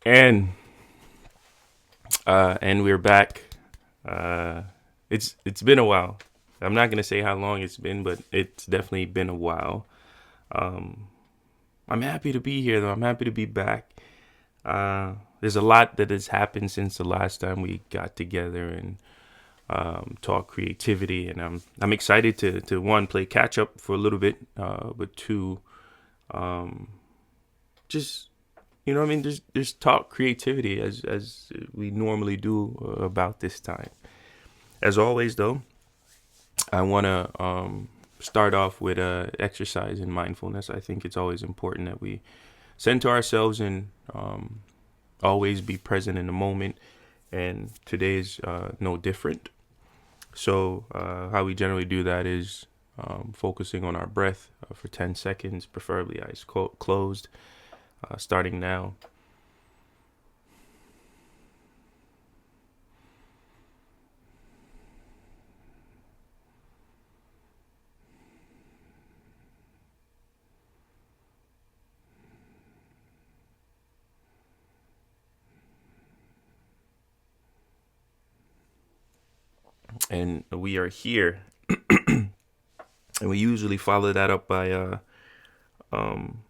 And and we're back. Uh, it's been a while. I'm not gonna say how long it's been, but it's definitely been a while. Um, I'm happy to be here, though. I'm happy to be back. There's a lot that has happened since the last time we got together and talk creativity, and I'm excited to one play catch up for a little bit, but two, um, just what I mean. Just talk creativity as we normally do about this time. As always, though, I want to start off with exercise and mindfulness. I think it's always important that we center ourselves and always be present in the moment. And today is no different. So, how we generally do that is focusing on our breath for 10 seconds, preferably eyes closed, starting now. And we are here. And we usually follow that up by um,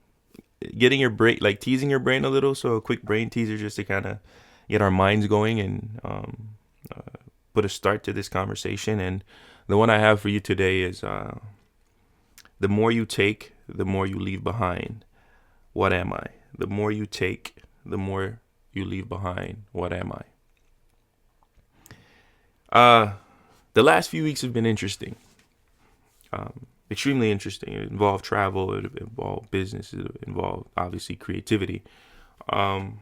getting your brain, like teasing your brain a little. So, a quick brain teaser just to kind of get our minds going and put a start to this conversation. And the one I have for you today is the more you take, the more you leave behind. What am I? The more you take, the more you leave behind. What am I? The last few weeks have been interesting, extremely interesting. It involved travel, it involved business, it involved obviously creativity, um,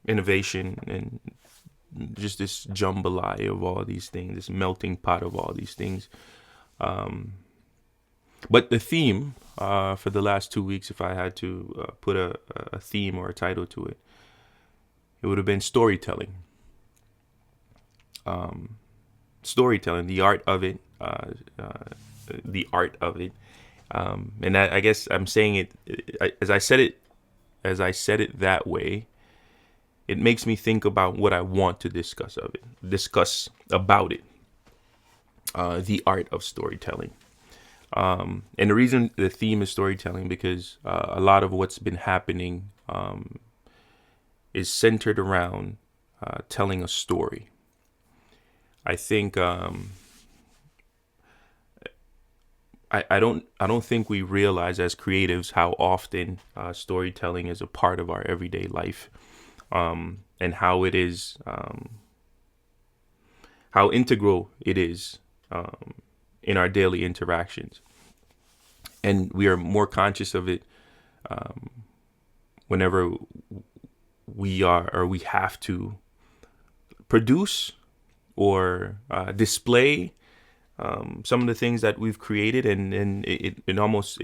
innovation, and just this jambalaya of all these things, this melting pot of all these things. Um, but the theme for the last 2 weeks, if I had to put a theme or a title to it, it would have been storytelling. Um, Storytelling, the art of it, the art of it. And I guess I'm saying as I said it that way. It makes me think about what I want to discuss about it. The art of storytelling. And the reason the theme is storytelling because a lot of what's been happening is centered around telling a story. I think I don't think we realize as creatives how often storytelling is a part of our everyday life, and how integral it is in our daily interactions, and we are more conscious of it whenever we have to produce or display some of the things that we've created, and it almost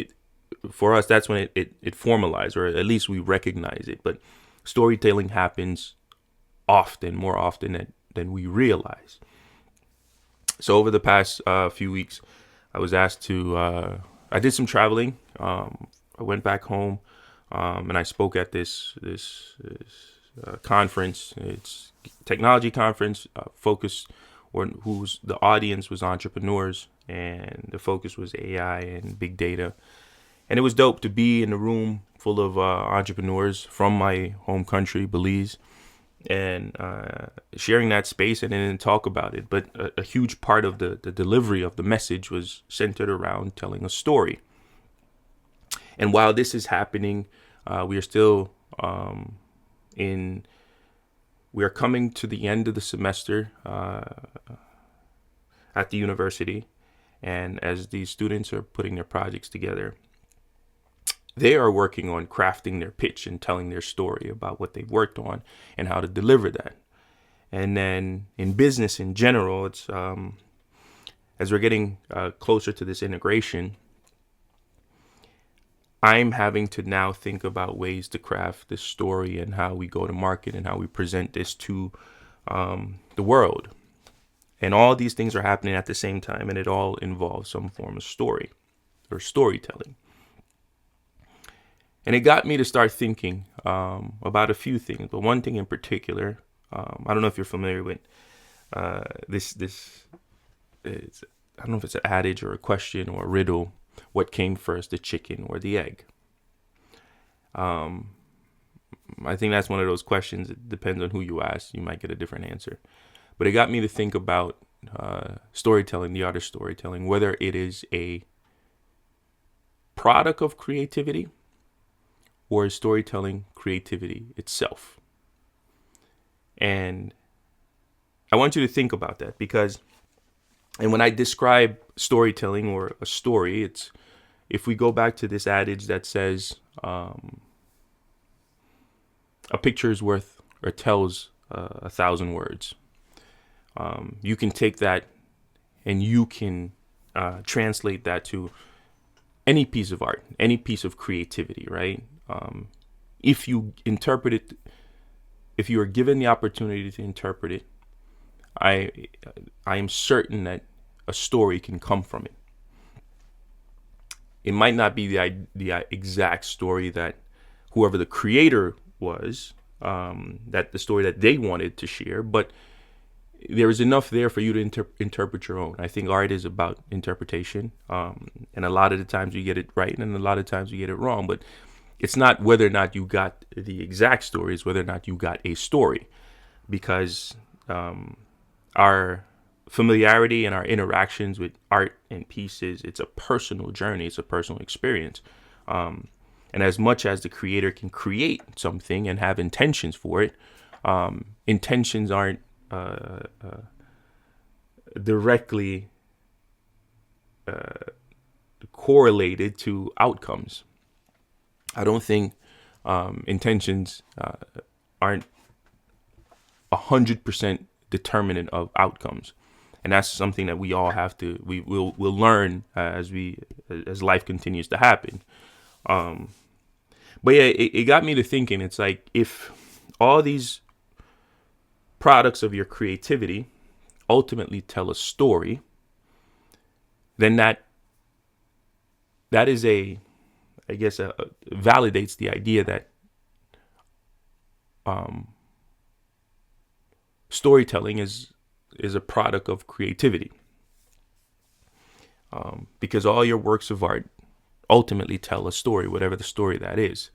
for us that's when it formalized, or at least we recognize it. But storytelling happens often, more often than we realize. So over the past few weeks, I was asked to. I did some traveling. I went back home, and I spoke at this conference. It's technology conference focused, or whose the audience was entrepreneurs, and the focus was AI and big data. And it was dope to be in a room full of entrepreneurs from my home country, Belize, and sharing that space and then talk about it. But a huge part of the delivery of the message was centered around telling a story. And while this is happening, we are still in. We are coming to the end of the semester at the university, and as these students are putting their projects together, they are working on crafting their pitch and telling their story about what they've worked on and how to deliver that. And then in business in general, it's as we're getting closer to this integration, I'm having to now think about ways to craft this story and how we go to market and how we present this to the world. And all these things are happening at the same time, and it all involves some form of story or storytelling. And it got me to start thinking about a few things, but one thing in particular. I don't know if you're familiar with this. I don't know if it's an adage or a question or a riddle. What came first, the chicken or the egg? I think that's one of those questions. It depends on who you ask. You might get a different answer. But it got me to think about storytelling, the art of storytelling, whether it is a product of creativity or is storytelling creativity itself. And I want you to think about that because, and when I describe storytelling or a story, it's, if we go back to this adage that says, a picture is worth or tells 1,000 words. You can take that and you can translate that to any piece of art, any piece of creativity, right? If you interpret it, if you are given the opportunity to interpret it, I am certain that a story can come from it. It might not be the exact story that whoever the creator was, that the story that they wanted to share, but there is enough there for you to interpret your own. I think art is about interpretation, and a lot of the times you get it right, and a lot of times you get it wrong. But it's not whether or not you got the exact story; it's whether or not you got a story, because our familiarity and our interactions with art and pieces, it's a personal journey, it's a personal experience. And as much as the creator can create something and have intentions for it, intentions aren't directly correlated to outcomes. I don't think intentions aren't 100% determinant of outcomes, and that's something that we all have to we'll learn as life continues to happen. But yeah, it got me to thinking. It's like, if all these products of your creativity ultimately tell a story, then that is validates the idea that storytelling is a product of creativity, because all your works of art ultimately tell a story, whatever the story that is.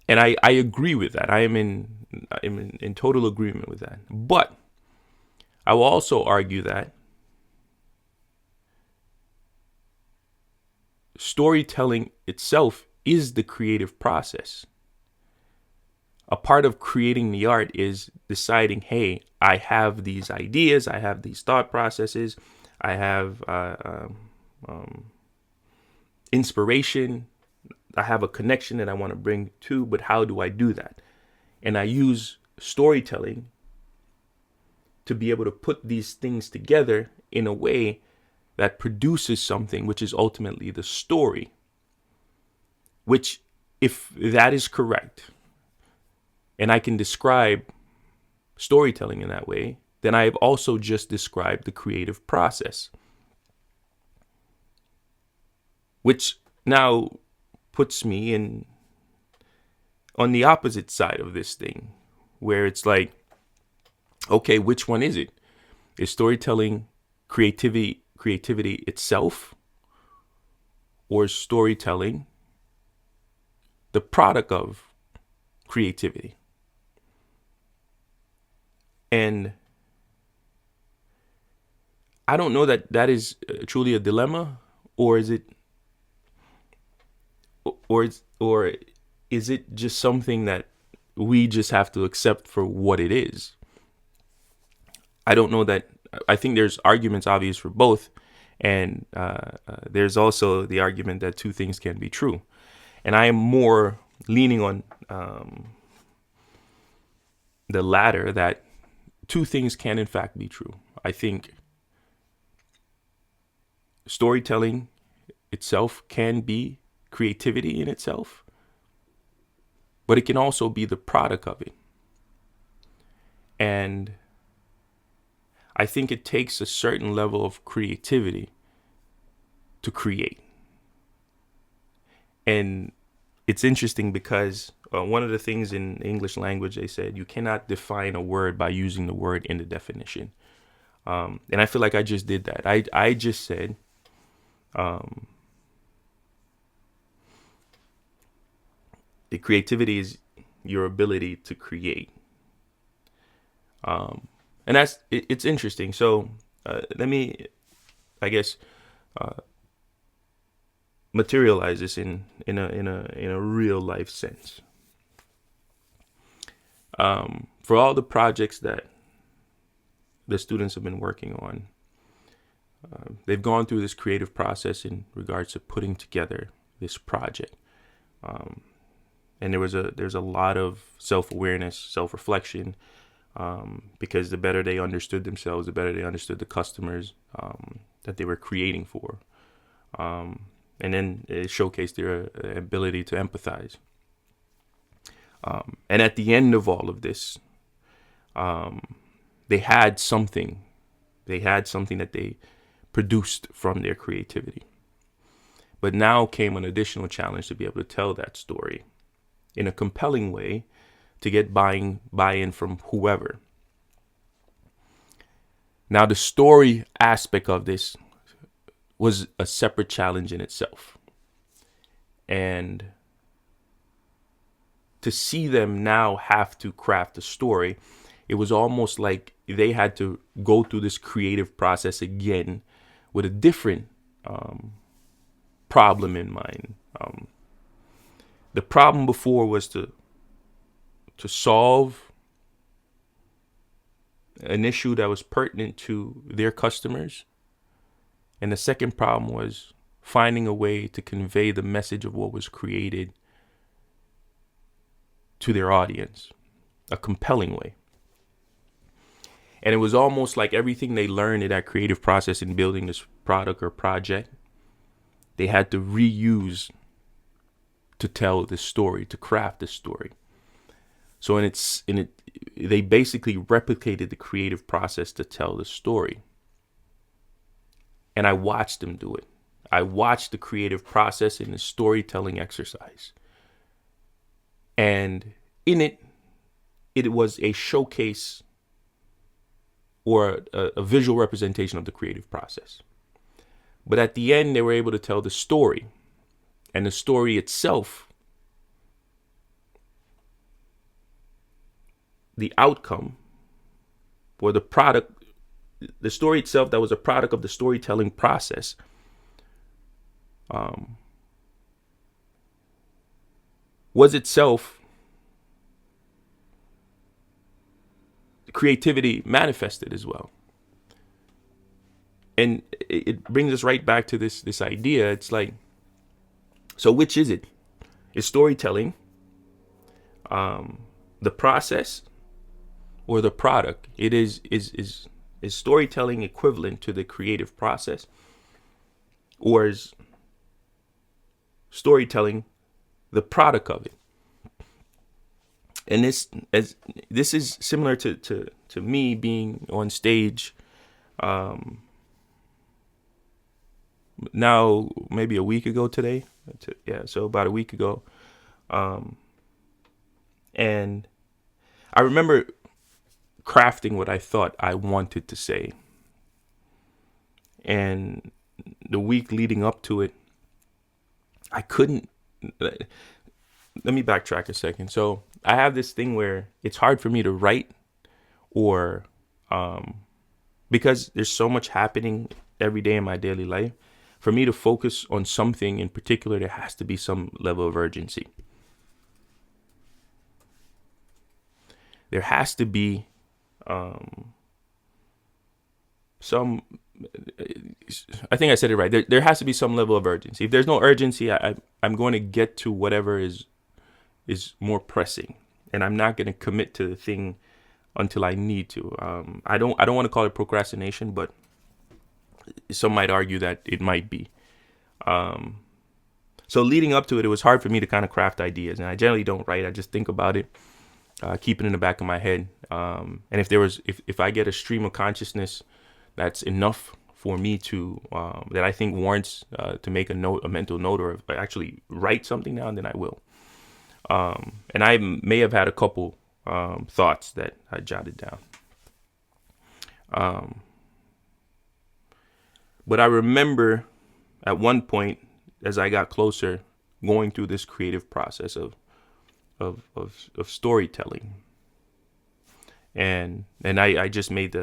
And I agree with that. I'm in total agreement with that. But I will also argue that storytelling itself is the creative process. A part of creating the art is deciding, hey, I have these ideas, I have these thought processes, I have inspiration, I have a connection that I want to bring to, but how do I do that? And I use storytelling to be able to put these things together in a way that produces something which is ultimately the story. Which, if that is correct, and I can describe storytelling in that way, then I have also just described the creative process. Which now puts me on the opposite side of this thing, where it's like, okay, which one is it? Is storytelling creativity itself, or is storytelling the product of creativity? And I don't know that is truly a dilemma, or is it, or is it just something that we just have to accept for what it is? I don't know that. I think there's arguments obvious for both, and there's also the argument that two things can be true, and I am more leaning on the latter, that two things can in fact be true. I think storytelling itself can be creativity in itself, but it can also be the product of it. And I think it takes a certain level of creativity to create. And it's interesting because one of the things in English language, they said you cannot define a word by using the word in the definition. And I feel like I just did that. I just said, the creativity is your ability to create. And it's interesting. So let me, I guess, materialize this in a real life sense. For all the projects that the students have been working on, they've gone through this creative process in regards to putting together this project. And there's a lot of self-awareness, self-reflection, because the better they understood themselves, the better they understood the customers that they were creating for. And then it showcased their ability to empathize. And at the end of all of this, they had something. They had something that they produced from their creativity. But now came an additional challenge to be able to tell that story in a compelling way to get buy-in from whoever. Now, the story aspect of this was a separate challenge in itself. And to see them now have to craft a story, it was almost like they had to go through this creative process again with a different problem in mind. The problem before was to solve an issue that was pertinent to their customers. And the second problem was finding a way to convey the message of what was created to their audience, a compelling way. And it was almost like everything they learned in that creative process in building this product or project, they had to reuse to tell this story, to craft this story. So they basically replicated the creative process to tell the story. And I watched them do it. I watched the creative process in the storytelling exercise. And in it was a showcase or a visual representation of the creative process. But at the end, they were able to tell the story. And the story itself, the outcome, or the product, the story itself that was a product of the storytelling process, was itself creativity manifested as well. And it brings us right back to this idea. It's like, so which is it? Is storytelling the process or the product? It is storytelling equivalent to the creative process, or is storytelling the product of it? And this is similar to me being on stage now maybe a week ago today. So about a week ago. And I remember crafting what I thought I wanted to say. And the week leading up to it, I couldn't. Let me backtrack a second. So I have this thing where it's hard for me to write, or because there's so much happening every day in my daily life. For me to focus on something in particular, there has to be some level of urgency. There has to be some. I think I said it right. There has to be some level of urgency. If there's no urgency, I'm going to get to whatever is more pressing, and I'm not going to commit to the thing until I need to. I don't want to call it procrastination, but some might argue that it might be. So leading up to it, it was hard for me to kind of craft ideas, and I generally don't write. I just think about it, keep it in the back of my head. And if I get a stream of consciousness that's enough for me to that I think warrants to make a mental note, or actually write something down, then I will. And I may have had a couple thoughts that I jotted down. But I remember at one point, as I got closer, going through this creative process of storytelling, and I just made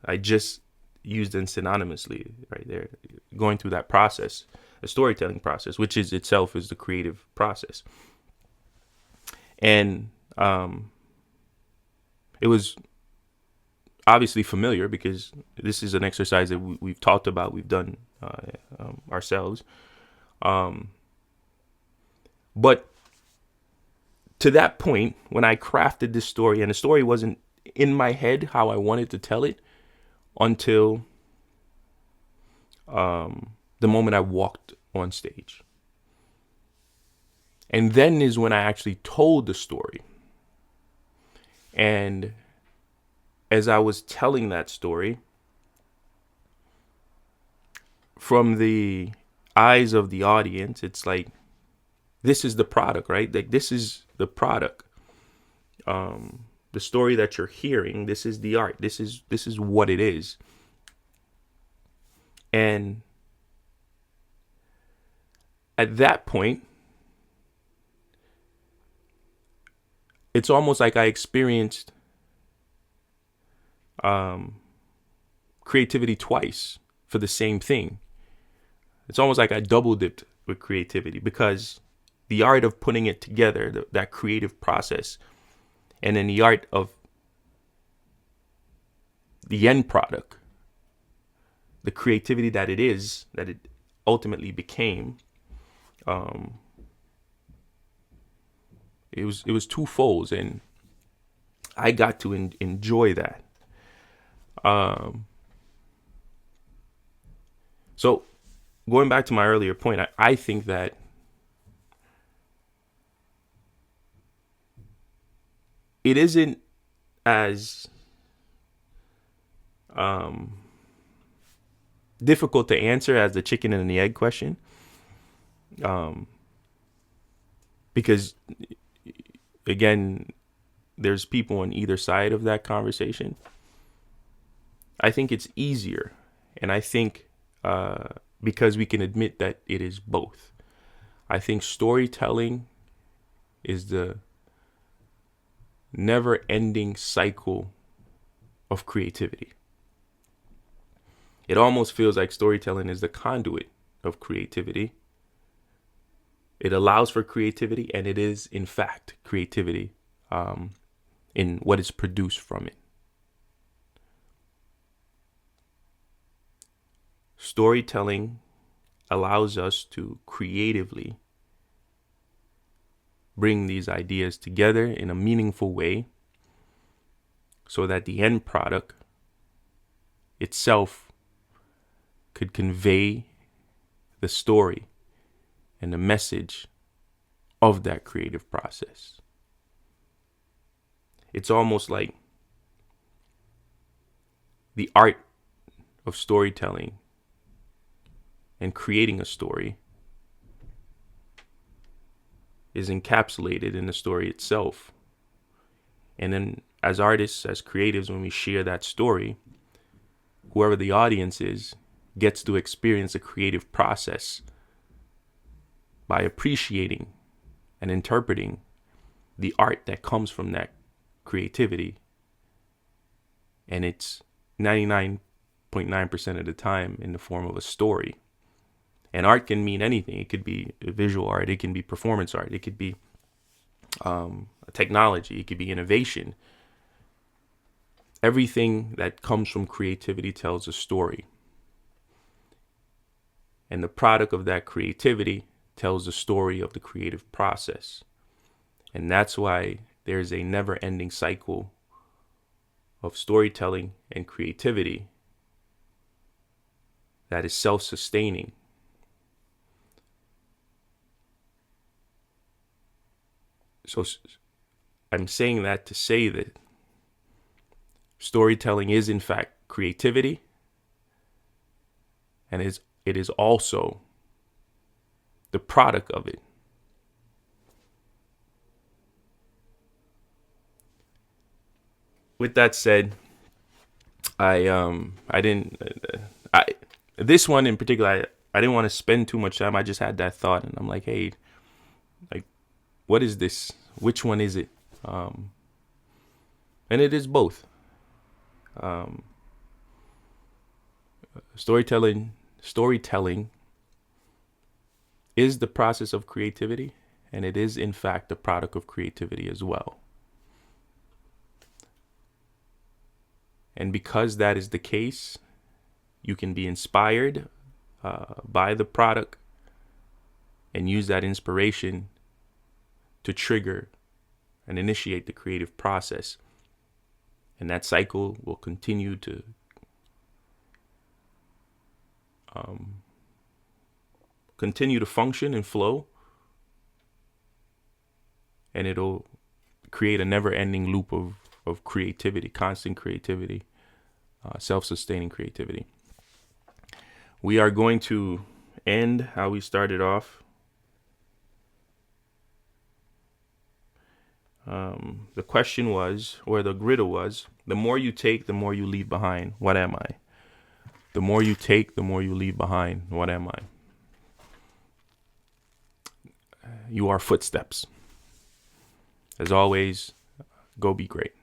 I just used them synonymously right there, going through that process, a storytelling process, which is itself is the creative process, and it was obviously familiar because this is an exercise that we've talked about, we've done ourselves, but to that point, when I crafted this story, and the story wasn't in my head how I wanted to tell it until the moment I walked on stage. And then is when I actually told the story. And as I was telling that story, from the eyes of the audience, it's like, this is the product, right? Like, this is the product. The story that you're hearing, this is the art. This is what it is. And at that point, it's almost like I experienced creativity twice for the same thing. It's almost like I double dipped with creativity, because the art of putting it together, that creative process, and then the art of the end product, the creativity that it ultimately became, it was twofold, and I got to enjoy that. So going back to my earlier point, I think that it isn't as difficult to answer as the chicken and the egg question, because again, there's people on either side of that conversation. I think it's easier, and I think because we can admit that it is both. I think storytelling is the never-ending cycle of creativity. It almost feels like storytelling is the conduit of creativity. It allows for creativity, and it is, in fact, creativity in what is produced from it. Storytelling allows us to creatively bring these ideas together in a meaningful way, so that the end product itself could convey the story and the message of that creative process. It's almost like the art of storytelling and creating a story is encapsulated in the story itself. And then as artists, as creatives, when we share that story, whoever the audience is gets to experience a creative process by appreciating and interpreting the art that comes from that creativity. And it's 99.9% of the time in the form of a story. And art can mean anything. It could be visual art. It can be performance art. It could be technology. It could be innovation. Everything that comes from creativity tells a story. And the product of that creativity tells the story of the creative process. And that's why there's a never-ending cycle of storytelling and creativity that is self-sustaining. So I'm saying that to say that storytelling is in fact creativity, and it is also the product of it. with that said, I didn't I this one in particular I didn't want to spend too much time. I just had that thought, and I'm like, hey, like, what is this? Which one is it? And it is both. Um, storytelling is the process of creativity, and it is in fact a product of creativity as well. And because that is the case, you can be inspired by the product and use that inspiration to trigger and initiate the creative process. And that cycle will continue to function and flow, and it'll create a never-ending loop of creativity, constant creativity, self-sustaining creativity. We are going to end how we started off. The question was, or the riddle was, the more you take, the more you leave behind. What am I? The more you take, the more you leave behind. What am I? You are footsteps. As always, go be great.